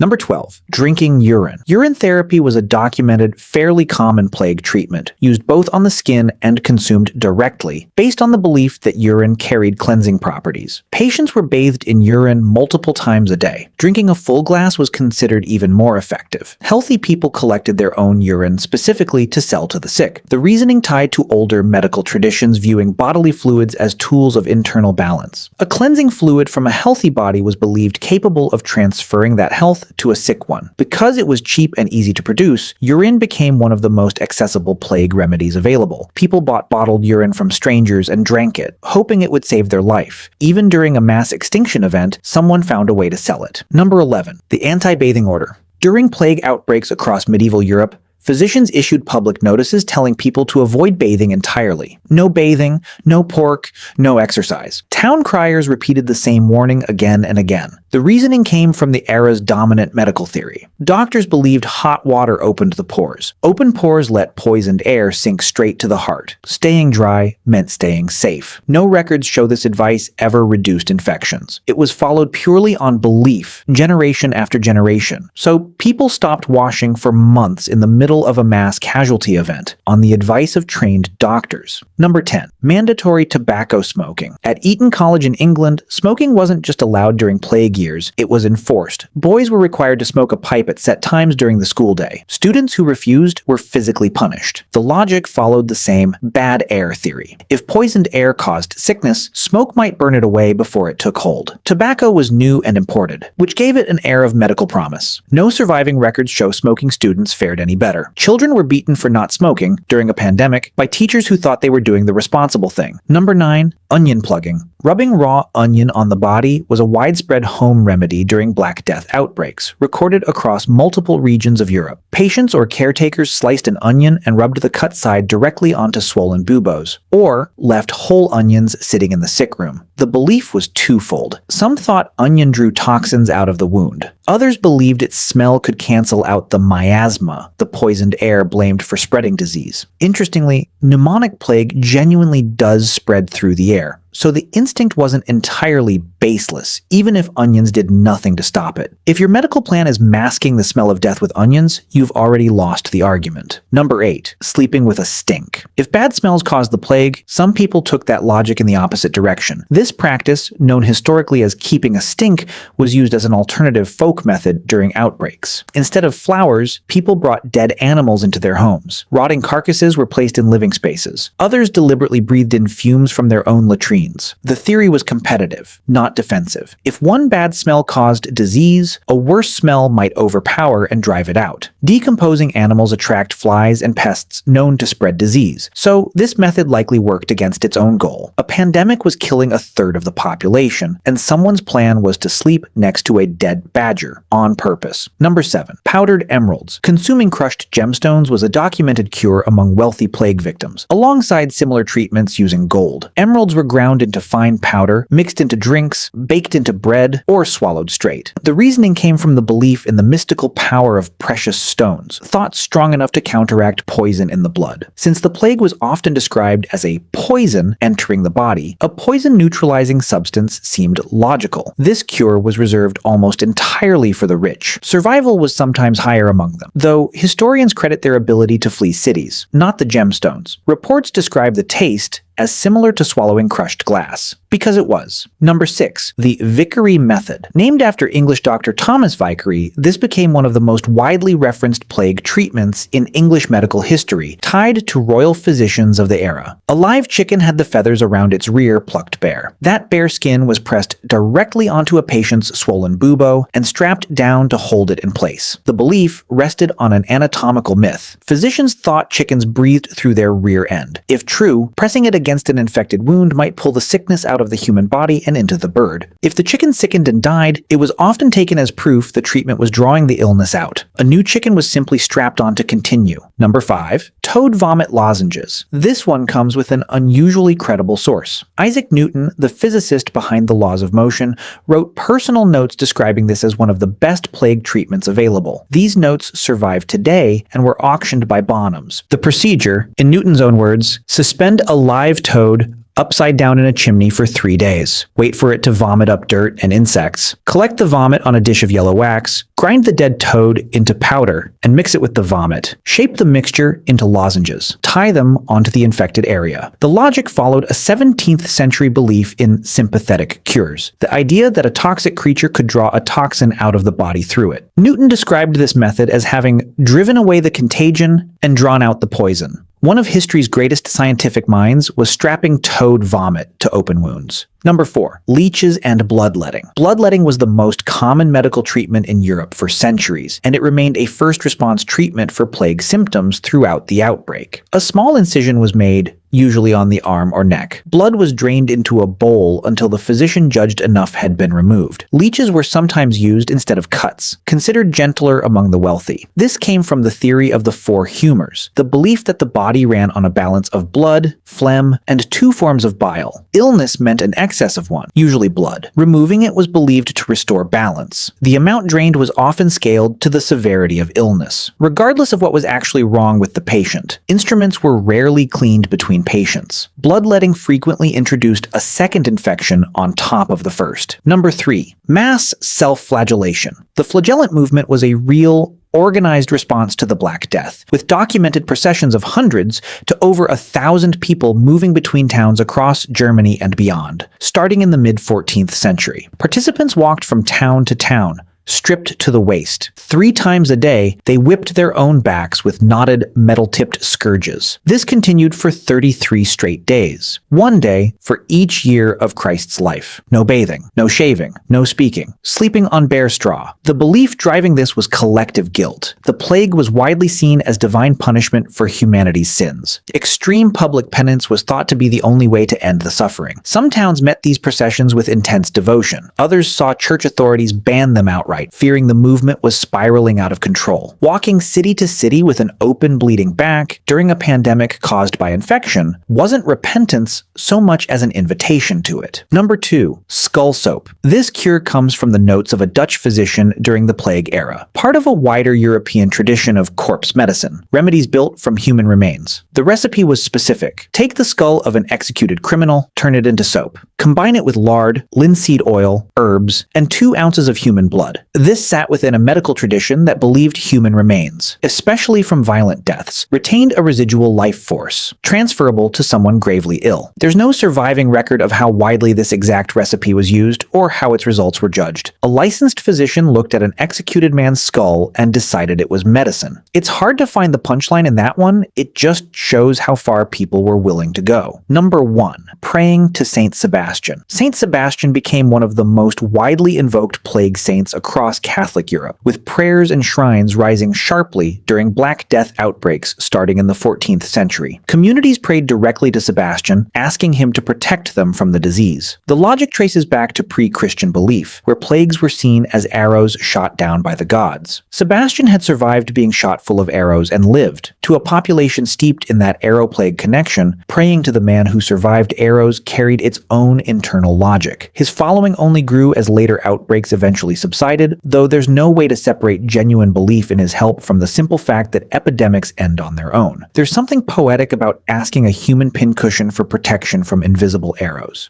Number 12. Drinking urine. Urine therapy was a documented, fairly common plague treatment, used both on the skin and consumed directly, based on the belief that urine carried cleansing properties. Patients were bathed in urine multiple times a day. Drinking a full glass was considered even more effective. Healthy people collected their own urine specifically to sell to the sick. The reasoning tied to older medical traditions viewing bodily fluids as tools of internal balance. A cleansing fluid from a healthy body was believed capable of transferring that health to a sick one. Because it was cheap and easy to produce, urine became one of the most accessible plague remedies available. People bought bottled urine from strangers and drank it, hoping it would save their life. Even during a mass extinction event, someone found a way to sell it. Number 11. The anti-bathing order. During plague outbreaks across medieval Europe, physicians issued public notices telling people to avoid bathing entirely. No bathing, no pork, no exercise. Town criers repeated the same warning again and again. The reasoning came from the era's dominant medical theory. Doctors believed hot water opened the pores. Open pores let poisoned air sink straight to the heart. Staying dry meant staying safe. No records show this advice ever reduced infections. It was followed purely on belief, generation after generation. So people stopped washing for months in the middle of a mass casualty event, on the advice of trained doctors. Number 10. Mandatory tobacco smoking. At Eton College in England, smoking wasn't just allowed during plague years, it was enforced. Boys were required to smoke a pipe at set times during the school day. Students who refused were physically punished. The logic followed the same bad air theory. If poisoned air caused sickness, smoke might burn it away before it took hold. Tobacco was new and imported, which gave it an air of medical promise. No surviving records show smoking students fared any better. Children were beaten for not smoking during a pandemic by teachers who thought they were doing the responsible thing. Number 9. Onion plugging. Rubbing raw onion on the body was a widespread home remedy during Black Death outbreaks, recorded across multiple regions of Europe. Patients or caretakers sliced an onion and rubbed the cut side directly onto swollen buboes, or left whole onions sitting in the sick room. The belief was twofold. Some thought onion drew toxins out of the wound. Others believed its smell could cancel out the miasma, the poisoned air blamed for spreading disease. Interestingly, pneumonic plague genuinely does spread through the air. So the instinct wasn't entirely baseless, even if onions did nothing to stop it. If your medical plan is masking the smell of death with onions, you've already lost the argument. Number 8. Sleeping with a stink. If bad smells caused the plague, some people took that logic in the opposite direction. This practice, known historically as keeping a stink, was used as an alternative folk method during outbreaks. Instead of flowers, people brought dead animals into their homes. Rotting carcasses were placed in living spaces. Others deliberately breathed in fumes from their own latrines. The theory was competitive, not defensive. If one bad smell caused disease, a worse smell might overpower and drive it out. Decomposing animals attract flies and pests known to spread disease, so this method likely worked against its own goal. A pandemic was killing a third of the population, and someone's plan was to sleep next to a dead badger, on purpose. Number 7. Powdered emeralds. Consuming crushed gemstones was a documented cure among wealthy plague victims, alongside similar treatments using gold. Emeralds were ground into fine powder, mixed into drinks, baked into bread, or swallowed straight. The reasoning came from the belief in the mystical power of precious stones, thought strong enough to counteract poison in the blood. Since the plague was often described as a poison entering the body, a poison-neutralizing substance seemed logical. This cure was reserved almost entirely for the rich. Survival was sometimes higher among them, though historians credit their ability to flee cities, not the gemstones. Reports describe the taste as similar to swallowing crushed glass. Because it was. Number 6. The Vicary Method. Named after English Dr. Thomas Vikery, this became one of the most widely referenced plague treatments in English medical history, tied to royal physicians of the era. A live chicken had the feathers around its rear plucked bare. That bare skin was pressed directly onto a patient's swollen bubo and strapped down to hold it in place. The belief rested on an anatomical myth. Physicians thought chickens breathed through their rear end. If true, pressing it against an infected wound might pull the sickness out of the human body and into the bird. If the chicken sickened and died, it was often taken as proof the treatment was drawing the illness out. A new chicken was simply strapped on to continue. Number 5. Toad vomit lozenges. This one comes with an unusually credible source. Isaac Newton, the physicist behind the laws of motion, wrote personal notes describing this as one of the best plague treatments available. These notes survive today and were auctioned by Bonhams. The procedure, in Newton's own words, suspend a live toad upside down in a chimney for 3 days. Wait for it to vomit up dirt and insects. Collect the vomit on a dish of yellow wax, grind the dead toad into powder, and mix it with the vomit. Shape the mixture into lozenges. Tie them onto the infected area. The logic followed a 17th century belief in sympathetic cures, the idea that a toxic creature could draw a toxin out of the body through it. Newton described this method as having driven away the contagion and drawn out the poison. One of history's greatest scientific minds was strapping toad vomit to open wounds. Number 4. Leeches and bloodletting. Bloodletting was the most common medical treatment in Europe for centuries, and it remained a first response treatment for plague symptoms throughout the outbreak. A small incision was made, usually on the arm or neck. Blood was drained into a bowl until the physician judged enough had been removed. Leeches were sometimes used instead of cuts, considered gentler among the wealthy. This came from the theory of the 4 humors, the belief that the body ran on a balance of blood, phlegm, and 2 forms of bile. Illness meant an excess of one, usually blood. Removing it was believed to restore balance. The amount drained was often scaled to the severity of illness. Regardless of what was actually wrong with the patient, instruments were rarely cleaned between patients. Bloodletting frequently introduced a second infection on top of the first. Number 3. Mass self-flagellation. The flagellant movement was a real, organized response to the Black Death, with documented processions of hundreds to over 1,000 people moving between towns across Germany and beyond, starting in the mid-14th century. Participants walked from town to town, stripped to the waist. 3 times a day, they whipped their own backs with knotted, metal-tipped scourges. This continued for 33 straight days, 1 day for each year of Christ's life. No bathing, no shaving, no speaking, sleeping on bare straw. The belief driving this was collective guilt. The plague was widely seen as divine punishment for humanity's sins. Extreme public penance was thought to be the only way to end the suffering. Some towns met these processions with intense devotion. Others saw church authorities ban them outright, fearing the movement was spiraling out of control. Walking city to city with an open, bleeding back during a pandemic caused by infection wasn't repentance so much as an invitation to it. Number 2. Skull soap. This cure comes from the notes of a Dutch physician during the plague era, part of a wider European tradition of corpse medicine, remedies built from human remains. The recipe was specific. Take the skull of an executed criminal, turn it into soap. Combine it with lard, linseed oil, herbs, and 2 ounces of human blood. This sat within a medical tradition that believed human remains, especially from violent deaths, retained a residual life force, transferable to someone gravely ill. There's no surviving record of how widely this exact recipe was used or how its results were judged. A licensed physician looked at an executed man's skull and decided it was medicine. It's hard to find the punchline in that one, it just shows how far people were willing to go. Number 1. Praying to Saint Sebastian. Saint Sebastian became one of the most widely invoked plague saints across Catholic Europe, with prayers and shrines rising sharply during Black Death outbreaks starting in the 14th century. Communities prayed directly to Sebastian, asking him to protect them from the disease. The logic traces back to pre-Christian belief, where plagues were seen as arrows shot down by the gods. Sebastian had survived being shot full of arrows and lived. To a population steeped in that arrow plague connection, praying to the man who survived arrows carried its own internal logic. His following only grew as later outbreaks eventually subsided, though there's no way to separate genuine belief in his help from the simple fact that epidemics end on their own. There's something poetic about asking a human pincushion for protection from invisible arrows.